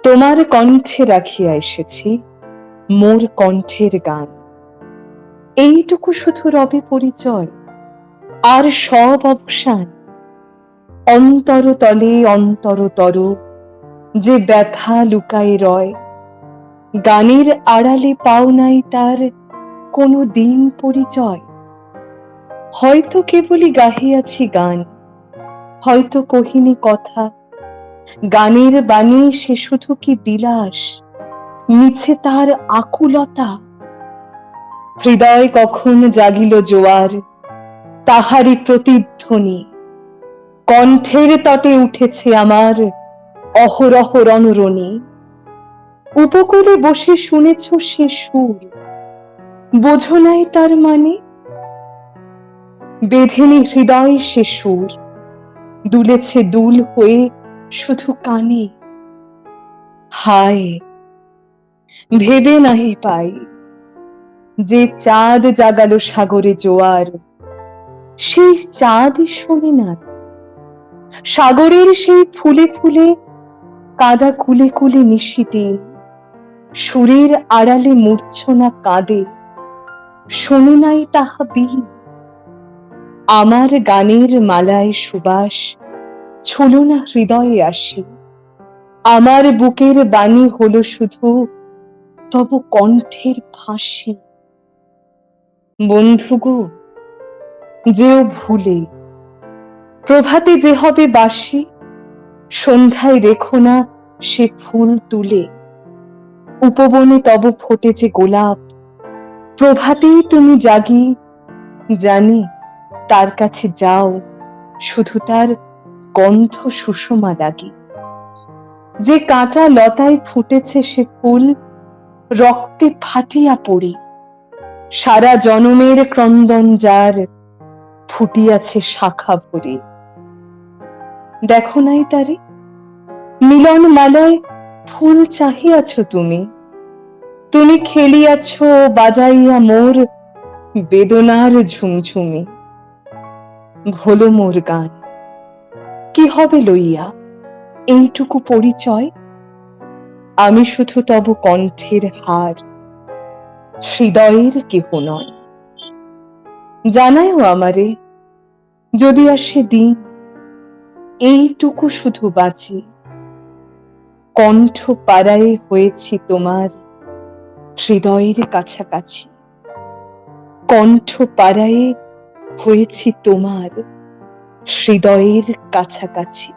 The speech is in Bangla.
তোমার কণ্ঠে রাখিয়া এসেছি মোর কণ্ঠের গান। এইটুকু শুধু রবে পরিচয়, আর সব অবসান। অন্তরতলে অন্তরতর যে ব্যথা লুকায়ে রয়, গানের আড়ালে পাও নাই তার কোনো দিন পরিচয়। হয়তো কেবলই গাহিয়াছি গান, হয়তো কহিনি কথা। গানের বাণী সে শুধু কি বিলাস, মিছে তার আকুলতা। হৃদয় কখন জাগিল জোয়ার, তাহারই প্রতিধ্বনি কণ্ঠের তটে উঠেছে আমার অহরহ রণরণী। উপকূলে বসে শুনেছ সে সুর, বোঝো নাই তার মানে? বেঁধেনি হৃদয় সে সুর, দুলেছে দুল হয়ে শুধু কানে। হায়, ভেবে নাহি পাই, যে চাঁদ জাগালো সাগরে জোয়ার, সেই চাঁদই শোনে না। সাগরের সেই ফুলে ফুলে কাদা কুলে কুলে নিশিদিন সুরের আড়ালে মূর্ছনা কাঁদে, শোনো নাই তাহা বীণ। আমার গানের মালায় সুবাস ছুলো না হৃদয়ে আসি, আমার বুকের বাণী হলো শুধু তব কণ্ঠের ফাঁসি। বন্ধুগো, যেও ভুলে, প্রভাতে যে হবে বাসি, সন্ধ্যায় রেখো না সে ফুল তুলে। উপবনে তব ফোটেছে গোলাপ, প্রভাতেই তুমি জাগি, জানি তার কাছে যাও শুধু তার গন্ধ সুষমা লাগি। যে কাঁটা লতায় ফুটেছে সে ফুল রক্তে ফাটিয়া পড়ি, সারা জনমের ক্রন্দন যার ফুটিয়াছে শাখা ভরে। দেখো নাই তারে, মিলন মালায় ফুল চাহিয়াছ তুমি, তুমি খেলিয়াছ বাজাইয়া মোর বেদনার ঝুমঝুমি। ভোলো মোর গান, কি হবে লইয়া এইটুকু পরিচয়? আমি শুধু তব কণ্ঠের হার, হৃদয়ের কেহ নয়। জানায়ও আমারে, যদি আসে দিন, এইটুকু শুধু বাঁচি, কণ্ঠ পাড়ায় হয়েছি তোমার হৃদয়ের কাছাকাছি। কণ্ঠ পাড়ায় হয়েছি তোমার হৃদয়ের কাছাকাছি।